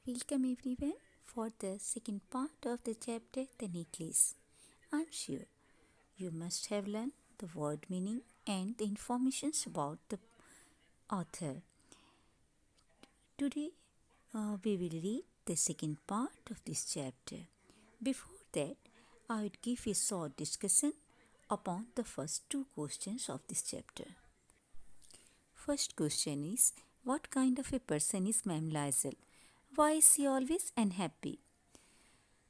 Welcome everyone for the second part of the chapter The Necklace. I'm sure you must have learned the word meaning and the informations about the author. Today we will read the second part of this chapter. Before that, I would give a short discussion upon the first two questions of this chapter. First question is, what kind of a person is Ma'am Liesl? Why is she always unhappy?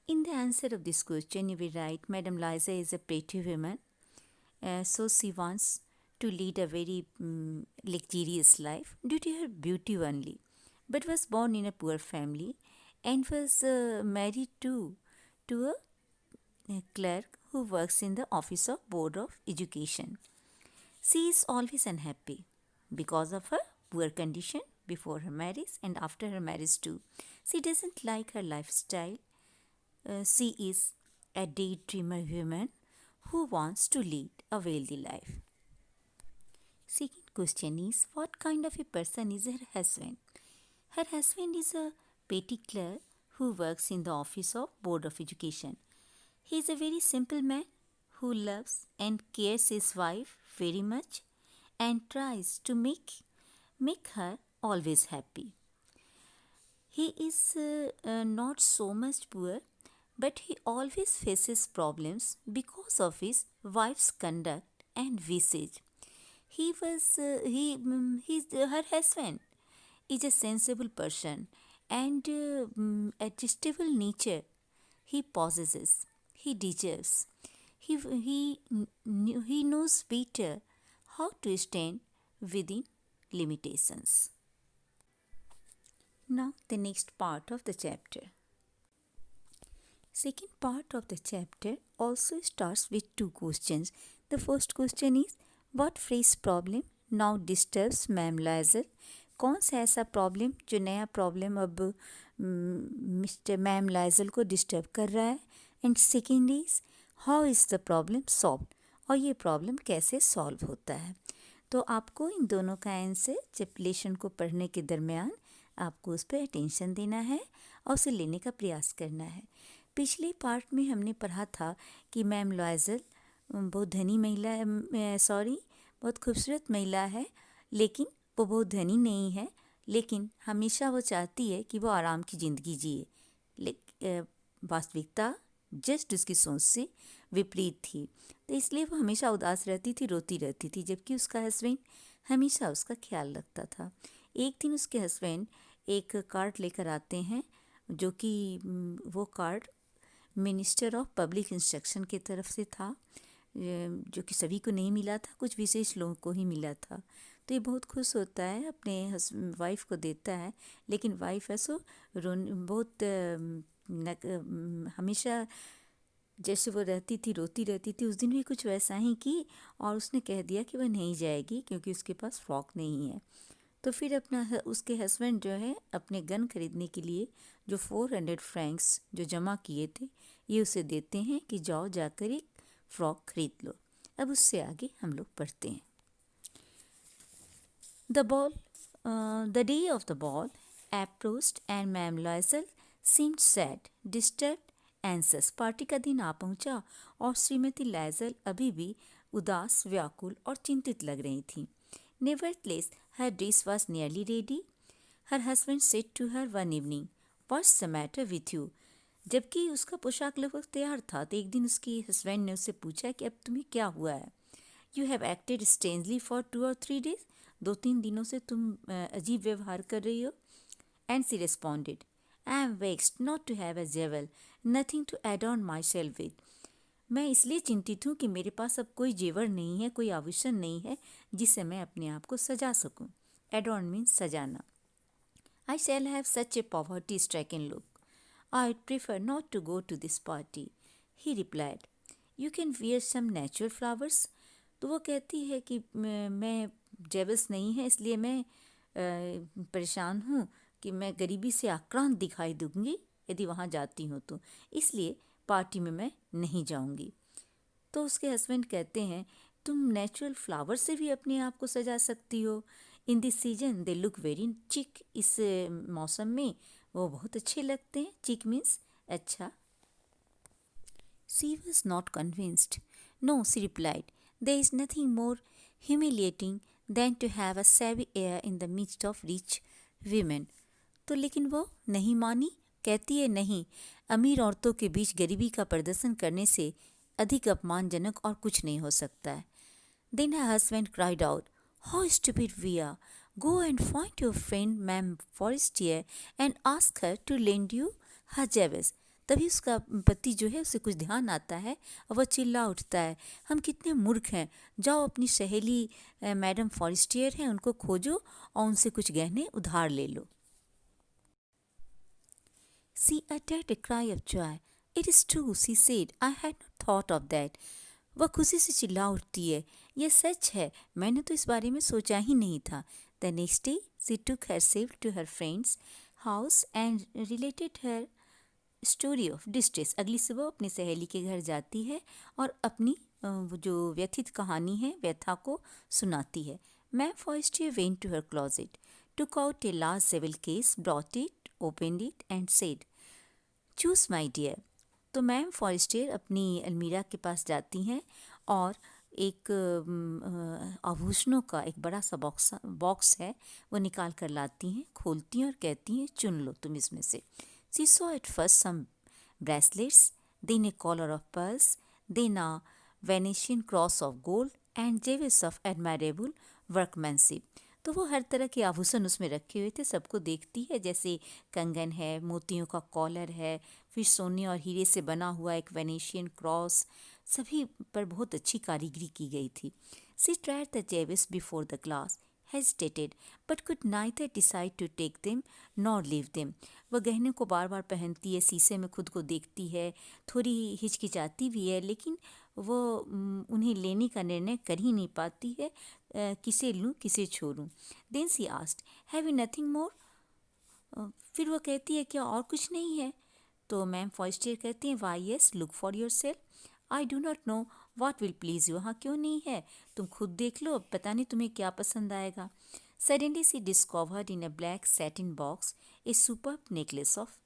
In the answer of this question, you will write, Madam Liza is a pretty woman, so she wants to lead a very luxurious life due to her beauty only, but was born in a poor family and was married to a clerk who works in the office of Board of Education. She is always unhappy because of her poor condition before her marriage and after her marriage too. She doesn't like her lifestyle. She is a daydreamer woman who wants to lead a wealthy life. Second question is, what kind of a person is her husband? Her husband is a petty clerk who works in the office of Board of Education. He is a very simple man who loves and cares his wife very much and tries to make her always happy. He is not so much poor, but he always faces problems because of his wife's conduct and visage. Her husband is a sensible person and adjustable nature he possesses. He deserves. He knows better how to stand within limitations. Now the next part of the chapter. Second part of the chapter also starts with two questions. The first question is, what fresh problem now disturbs ma'am Lizol? कौन सा ऐसा problem जो नया problem अब mister ma'am Lizol को disturb कर रहा है? And second is, how is the problem solve? और ये प्रॉब्लम कैसे सॉल्व होता है? तो आपको इन दोनों का आंसर जब लेसन को पढ़ने के दरमियान आपको उस पर अटेंशन देना है और उसे लेने का प्रयास करना है. पिछले पार्ट में हमने पढ़ा था कि मैम लाइजल बहुत धनी महिला है, बहुत खूबसूरत महिला है, लेकिन वो बहुत धनी नहीं है, लेकिन हमेशा वो चाहती है कि वो आराम की ज़िंदगी जिए. वास्तविकता जस्ट उसकी सोच से विपरीत थी, तो इसलिए वो हमेशा उदास रहती थी, रोती रहती थी, जबकि उसका हस्बैंड हमेशा उसका ख्याल रखता था. एक दिन उसके हस्बैंड एक कार्ड लेकर आते हैं, जो कि वो card minister of public instruction की तरफ से था, जो कि सभी को नहीं मिला था, कुछ विशेष लोगों को ही मिला था. तो ये बहुत खुश होता है, अपने वाइफ को देता है, लेकिन वाइफ ऐसो बहुत हमेशा जैसे वो रहती थी, रोती रहती थी. उस दिन भी कुछ वैसा ही की और उसने कह दिया कि वह नहीं जाएगी क्योंकि उसके पास फ्रॉक नहीं है. तो फिर उसके हस्बैंड जो है अपने गन खरीदने के लिए जो 400 फ्रैंक्स जो जमा किए थे, ये उसे देते हैं कि जाओ जाकर एक फ्रॉक खरीद लो. अब उससे आगे हम लोग पढ़ते हैं. The day of the ball approached and Ma'am Liesl seemed sad, disturbed, anxious. Party का दिन आ पहुंचा और श्रीमती लाइजल अभी भी उदास, व्याकुल और चिंतित लग रही थी. Nevertheless, her dress was nearly ready. Her husband said to her one evening, "What's the matter with you?" जबकि उसका पोशाक लगभग तैयार था, तो एक दिन उसकी हस्बैंड ने उससे पूछा कि अब तुम्हें क्या हुआ है? You have acted strangely for 2 or 3 days. 2-3 दिनों से तुम अजीब व्यवहार कर रही हो. And she responded, I am vexed not to have a jewel, nothing to adorn myself with. मैं इसलिए चिंतित हूँ कि मेरे पास अब कोई जेवर नहीं है, कोई आभूषण नहीं है जिससे मैं अपने आप को सजा सकूँ. Adorn means सजाना. I shall have such a poverty-stricken look. I'd prefer not to go to this party. He replied, You can wear some natural flowers. तो वो कहती है कि मैं जेवल्स नहीं है, इसलिए मैं परेशान हूँ कि मैं गरीबी से आक्रांत दिखाई दूँगी यदि वहाँ जाती हूँ, तो इसलिए पार्टी में मैं नहीं जाऊँगी. तो उसके हस्बैंड कहते हैं, तुम नेचुरल फ्लावर से भी अपने आप को सजा सकती हो. In this season they look very चिक. इस मौसम में वो बहुत अच्छे लगते हैं। चिक मीन्स अच्छा। She was not convinced. No, she replied, there is nothing more humiliating than to have a savvy heir in the midst of rich women. तो लेकिन वो नहीं मानी। कहती है नहीं, अमीर औरतों के बीच गरीबी का प्रदर्शन करने से अधिक अपमानजनक और कुछ नहीं हो सकता है। Then her husband cried out, how stupid we are! Go and find your friend Ma'am Forestier and ask her to lend you her jewels. तभी उसका पति जो है उसे कुछ ध्यान आता है और वह चिल्ला उठता है, हम कितने मूर्ख हैं, जाओ अपनी सहेली मैडम फॉरेस्टियर हैं उनको खोजो और उनसे कुछ गहने उधार ले लो। She uttered a cry of joy. It is true, she said. I had not thought of that. वह खुशी से चिल्ला उठती है, यह सच है, मैंने तो इस बारे में सोचा ही नहीं था। The next day, she took herself to her friend's house and related her story of distress. अगली सुबह अपनी सहेली के घर जाती है और अपनी जो व्यथित कहानी है, व्यथा को सुनाती है। Ma'am Forestier went to her closet, took out a large jewel case, brought it, opened it and said, choose my dear. तो मैम फॉरेस्टियर अपनी अलमीरा के पास जाती हैं और एक आभूषणों का एक बड़ा सा बॉक्स है वो निकाल कर लाती हैं, खोलती हैं और कहती हैं चुन लो तुम इसमें से। She saw at first some bracelets, then a collar of pearls, then a Venetian cross of gold and jewels of admirable workmanship. तो वो हर तरह के आभूषण उसमें रखे हुए थे, सबको देखती है, जैसे कंगन है, मोतियों का कॉलर है, फिर सोने और हीरे से बना हुआ एक वेनेशियन क्रॉस, सभी पर बहुत अच्छी कारीगरी की गई थी। She tried the jewels before the glass, hesitated, but could neither decide to take them nor leave them. वह गहने को बार बार पहनती है, शीशे में खुद को देखती है, थोड़ी हिचकिचाती भी है, लेकिन वो उन्हें लेने का निर्णय कर ही नहीं पाती है, किसे लूँ किसे छोड़ूँ। Then she asked, have you nothing more? फिर वो कहती है क्या और कुछ नहीं है? तो मैम फॉरेस्टियर कहती हैं, why yes, look for yourself. I do not know what will please you. हाँ क्यों नहीं है, तुम खुद देख लो, पता नहीं तुम्हें क्या पसंद आएगा। Suddenly she discovered in a black satin box a superb necklace of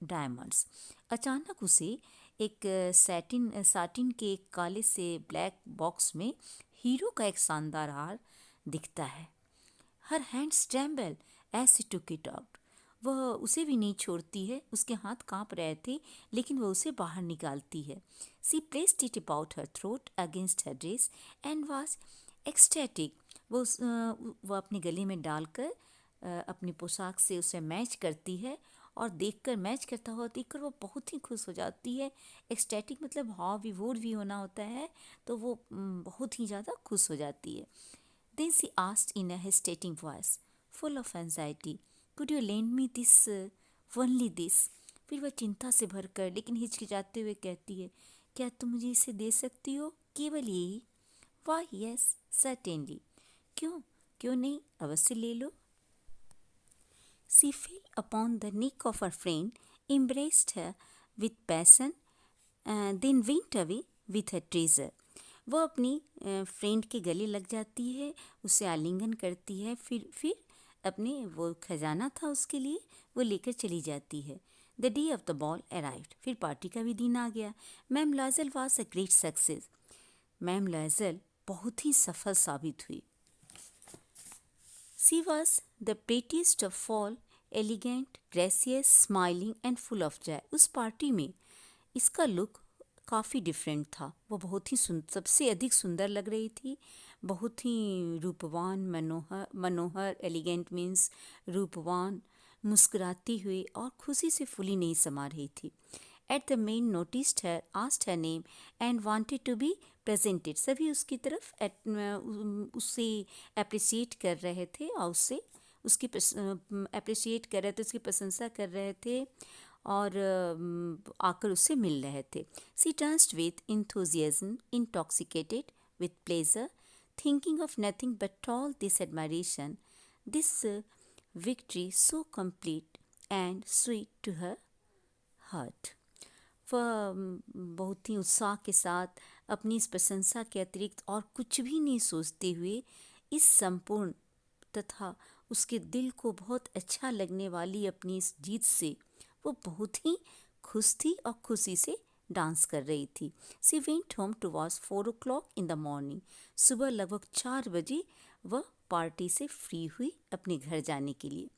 diamonds. अचानक उसे एक साटिन के एक काले से ब्लैक बॉक्स में हीरो का एक शानदार हार दिखता है। Her hands tremble as she took it out. वह उसे भी नहीं छोड़ती है, उसके हाथ कांप रहे थे लेकिन वह उसे बाहर निकालती है। She placed it about her throat against her dress and was ecstatic. वो अपने गले में डालकर अपनी पोशाक से उसे मैच करती है और देखकर, मैच करता हुआ देखकर वो बहुत ही खुश हो जाती है। एक्सटैटिक मतलब भाव विभोर भी होना होता है, तो वो बहुत ही ज़्यादा खुश हो जाती है। Then she asked in a hesitating voice, full of anxiety, could you lend me this, only this? फिर वह चिंता से भरकर लेकिन हिचकिचाते हुए कहती है, क्या तुम मुझे इसे दे सकती हो, केवल यही? Why yes, certainly. क्यों क्यों नहीं, अवश्य ले लो। She fell upon the neck of her friend, embraced her with passion, then went away with her treasure. वो अपनी फ्रेंड के गले लग जाती है, उसे आलिंगन करती है, फिर अपने वो खजाना था उसके लिए वो लेकर चली जाती है। The day of the ball arrived. फिर पार्टी का भी दिन आ गया. Ma'am Loisel was a great success. Ma'am Loisel बहुत ही सफल साबित हुई. She was the prettiest of all, elegant, gracious, smiling and full of joy. उस पार्टी में इसका लुक काफ़ी डिफरेंट था. वो बहुत ही सबसे अधिक सुंदर लग रही थी, बहुत ही रूपवान, मनोहर, एलिगेंट मीन्स रूपवान, मुस्कुराती हुई और खुशी से फूली नहीं समा रही थी. At the main noticed her, asked her name and wanted to be presented. सभी उसकी तरफ उससे अप्रिसिएट कर रहे थे और उसकी अप्रिसिएट कर रहे थे, उसकी प्रशंसा कर रहे थे और आकर उससे मिल रहे थे. She danced with enthusiasm, intoxicated with pleasure, thinking of nothing but all this admiration, this victory so complete and sweet to her heart. वह बहुत ही उत्साह के साथ अपनी इस प्रशंसा के अतिरिक्त और कुछ भी नहीं सोचते हुए इस संपूर्ण तथा उसके दिल को बहुत अच्छा लगने वाली अपनी इस जीत से वो बहुत ही खुश थी और खुशी से डांस कर रही थी। She went home towards 4 o'clock in the morning. सुबह लगभग 4 बजे वह पार्टी से फ्री हुई अपने घर जाने के लिए।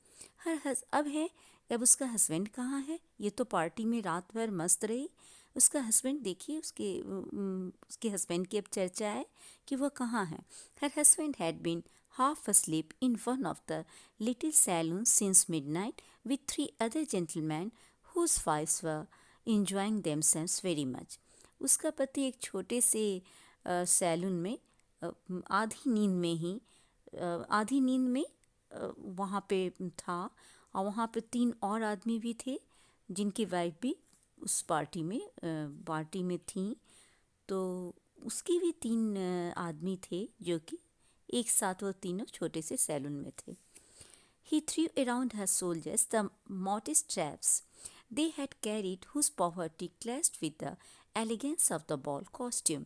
अब उसका हस्बैंड कहाँ है? ये तो पार्टी में रात भर मस्त रही। उसका हस्बैंड देखिए, उसके हस्बैंड की अब चर्चा है कि वह कहाँ है। हर husband had been half asleep in one of the little saloons since midnight with 3 other gentlemen whose wives were enjoying themselves very much. उसका पति एक छोटे से सैलून में आधी नींद में वहाँ पे था, और वहाँ पे 3 और आदमी भी थे जिनकी वाइफ भी उस पार्टी में थी। तो उसकी भी 3 आदमी थे जो कि एक साथ वो तीनों छोटे से सैलून में थे। He threw around her soldiers the modest traps they had carried, whose poverty clashed with the elegance of the ball costume.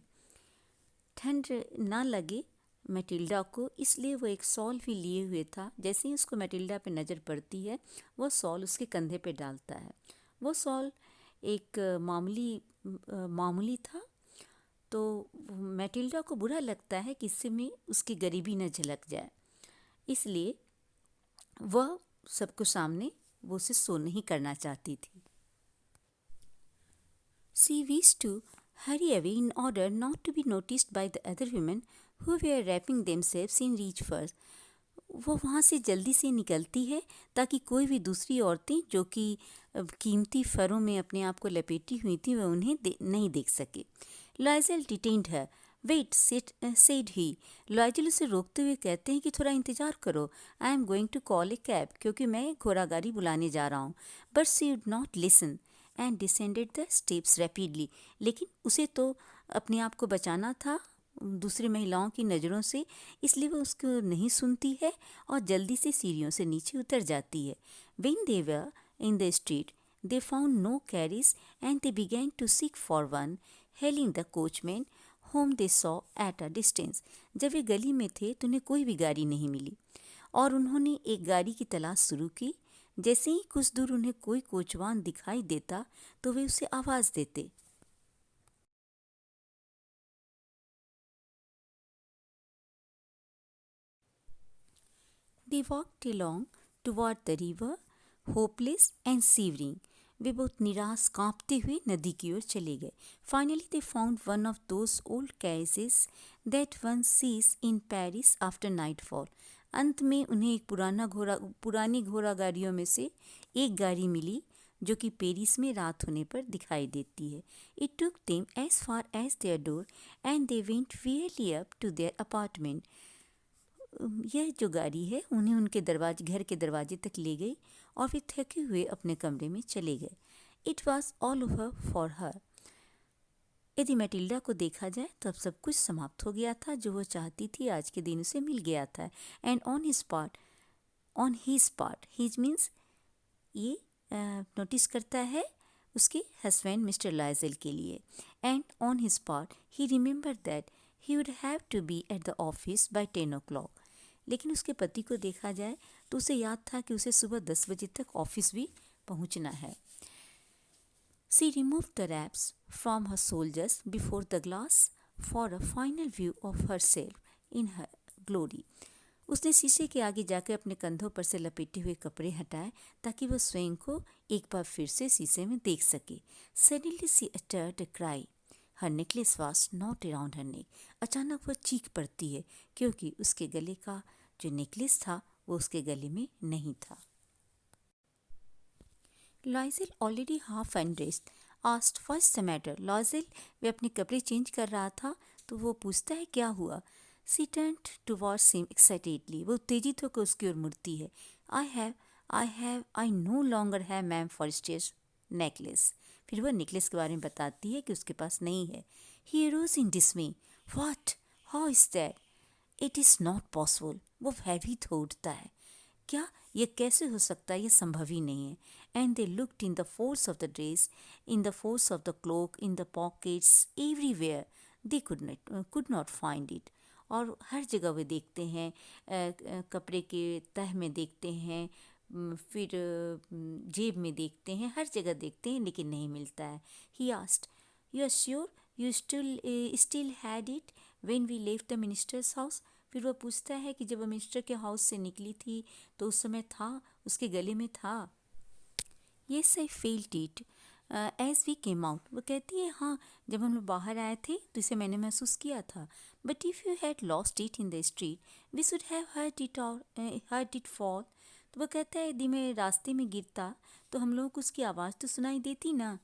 ठंड ना लगे मैटिल्डा को, इसलिए वो एक सॉल भी लिए हुए था। जैसे ही उसको मैटिल्डा पे नज़र पड़ती है, वो सॉल उसके कंधे पे डालता है। वो सॉल एक मामूली था, तो मैटिल्डा को बुरा लगता है कि इससे में उसकी गरीबी न झलक जाए, इसलिए वह सबको सामने वो उसे शो नहीं करना चाहती थी। She wished to hurry away in order not to be noticed by the other women who were wrapping themselves in rich furs. वो वहाँ से जल्दी से निकलती है ताकि कोई भी दूसरी औरतें जो कि कीमती फरों में अपने आप को लपेटी हुई थी वह उन्हें नहीं देख सके। लॉयजेल डिटेन्ड है। Wait said he. लॉयजेल उसे रोकते हुए कहते हैं कि थोड़ा इंतज़ार करो, I am going to call a cab, क्योंकि मैं घोड़ा गाड़ी बुलाने जा रहा हूँ। But she would not listen and descended the steps rapidly. लेकिन उसे तो अपने आप को बचाना था दूसरी महिलाओं की नज़रों से, इसलिए वो उसको नहीं सुनती है और जल्दी से सीढ़ियों से नीचे उतर जाती है। When they were in the street, they found no carriage and they began to seek for one, hailing the coachman whom they saw at a distance. जब वे गली में थे तो उन्हें कोई भी गाड़ी नहीं मिली और उन्होंने एक गाड़ी की तलाश शुरू की। जैसे ही कुछ दूर उन्हें कोई कोचवान दिखाई देता तो वे उसे आवाज़ देते। They walked along toward the river, hopeless and shivering. वे बहुत निराश कांपते हुए नदी की ओर चले गए। Finally they found one of those old carriages that one sees in Paris after nightfall. अंत में उन्हें एक पुरानी घोड़ा गाड़ियों में से एक गाड़ी मिली जो कि पेरिस में रात होने पर दिखाई देती है। It took them as far as their door and they went wearily up to their apartment. यह जो गाड़ी है उन्हें उनके घर के दरवाजे तक ले गई और वे थके हुए अपने कमरे में चले गए। It was all over for her. यदि मैटिल्डा को देखा जाए तो अब सब कुछ समाप्त हो गया था। जो वो चाहती थी आज के दिन उसे मिल गया था। And on his part his means ये नोटिस करता है उसके हस्बैंड मिस्टर लॉयजेल के लिए। And on his part he remember that he would have to be at the office by 10 o'clock। लेकिन उसके पति को देखा जाए तो उसे याद था कि उसे सुबह 10 बजे तक ऑफिस भी पहुंचना है। She removed the wraps from her shoulders before the glass for a final view of herself in her glory. उसने शीशे के आगे जाकर अपने कंधों पर से लपेटे हुए कपड़े हटाए ताकि वह स्वयं को एक बार फिर से शीशे में देख सके। Suddenly she uttered a cry. Her necklace was not around her neck. अचानक वह चीख पड़ती है क्योंकि उसके गले का जो नेकलेस था वो उसके गले में नहीं था। Loisel already half undressed asked what's the matter. Loisel वे अपने कपड़े चेंज कर रहा था तो वो पूछता है क्या हुआ। She turned towards him excitedly. वो उत्तेजित होकर उसकी ओर मुड़ती है। I no longer have ma'am Forrester's necklace. फिर वह नेकलेस के बारे में बताती है कि उसके पास नहीं है। He arose in dismay. What? How is that? It is not possible. वो भयभीत हो उठता है। क्या यह कैसे हो सकता है? यह संभव ही नहीं है। And they looked in the folds of the dress, in the folds of the cloak, in the pockets, everywhere. They could not find it. और हर जगह वे देखते हैं, कपड़े के तह में देखते हैं, फिर जेब में देखते हैं, हर जगह देखते हैं, लेकिन नहीं मिलता है. He asked, "You are sure you still had it when we left the minister's house?" फिर वो पूछता है कि जब वो मिनिस्टर के हाउस से निकली थी तो उस समय था, उसके गले में था. Yes, I felt it as we came out. वो कहती है हाँ, जब हम लोग बाहर आए थे तो इसे मैंने महसूस किया था. But if you had lost it in the street, we should have heard it fall. तो वो कहता है यदि मैं रास्ते में गिरता तो हम लोगों को उसकी आवाज़ तो सुनाई देती ना.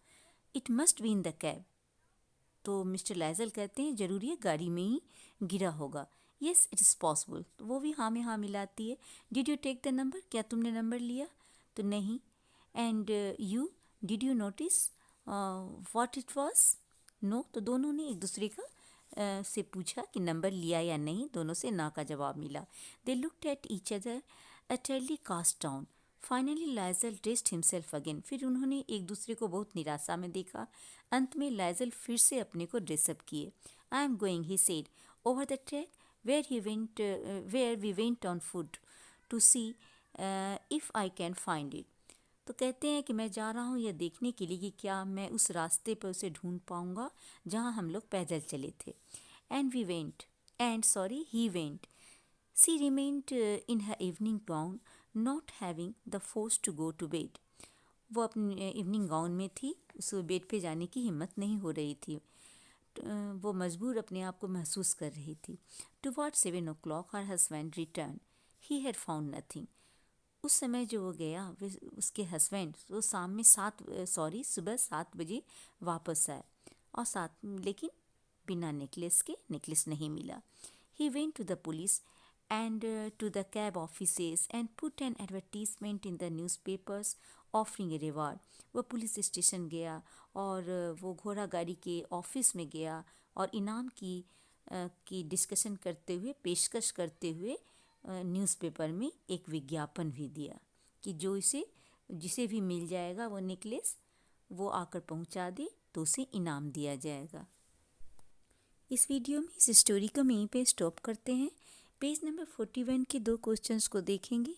It must be in the cab. तो मिस्टर लाइजल कहते हैं ज़रूरी है गाड़ी में ही गिरा होगा. Yes it is possible. तो वो भी हाँ में हाँ मिलाती है. Did you take the number, क्या तुमने नंबर लिया? तो नहीं. And you did you notice what it was? No. तो दोनों ने एक दूसरे का से पूछा कि नंबर लिया या नहीं. दोनों से ना का जवाब मिला. They looked at each other utterly cast down. Finally Lizol dressed himself again. फिर उन्होंने एक दूसरे को बहुत निराशा में देखा. अंत में लाइजल फिर से अपने को ड्रेसअप किए. I am going, he said, over the track where we went on foot to see if I can find it. तो कहते हैं कि मैं जा रहा हूँ यह देखने के लिए कि क्या मैं उस रास्ते पर उसे ढूंढ पाऊँगा जहाँ हम लोग पैदल चले थे. He went. She remained in her evening gown, not having the force to go to bed. वो अपने इवनिंग गाउन में थी, उसको बेड पे जाने की हिम्मत नहीं हो रही थी. वो मजबूर अपने आप को महसूस कर रही थी. Towards 7 o'clock her husband returned. He had found nothing. उस समय जो वो गया उसके हस्बैंड वो सुबह 7 बजे वापस आए और लेकिन बिना नेकलेस नहीं मिला. He went to the police and to the cab offices and put an advertisement in the newspapers offering a reward. वो पुलिस स्टेशन गया और वो घोड़ा गाड़ी के ऑफिस में गया और इनाम की डिस्कशन करते हुए, पेशकश करते हुए न्यूज़पेपर में एक विज्ञापन भी दिया कि जिसे भी मिल जाएगा वो नेकलेस वो आकर पहुंचा दे तो उसे इनाम दिया जाएगा. इस वीडियो में इस स्टोरी को यहीं पे स्टॉप करते हैं. पेज नंबर 41 के 2 क्वेश्चंस को देखेंगे.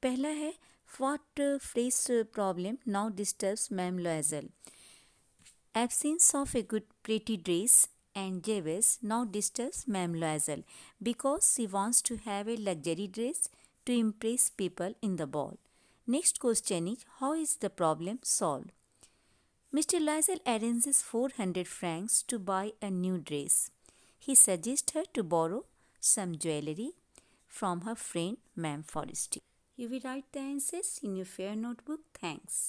पहला है what fresh problem now disturbs ma'am लॉयजल. Absence of a good pretty dress and Jebus now disturbs Ma'am Loisel because she wants to have a luxury dress to impress people in the ball. Next question is, how is the problem solved? Mr. Loisel arranges 400 francs to buy a new dress. He suggests her to borrow some jewelry from her friend Ma'am Forestier. You will write the answers in your fair notebook. Thanks.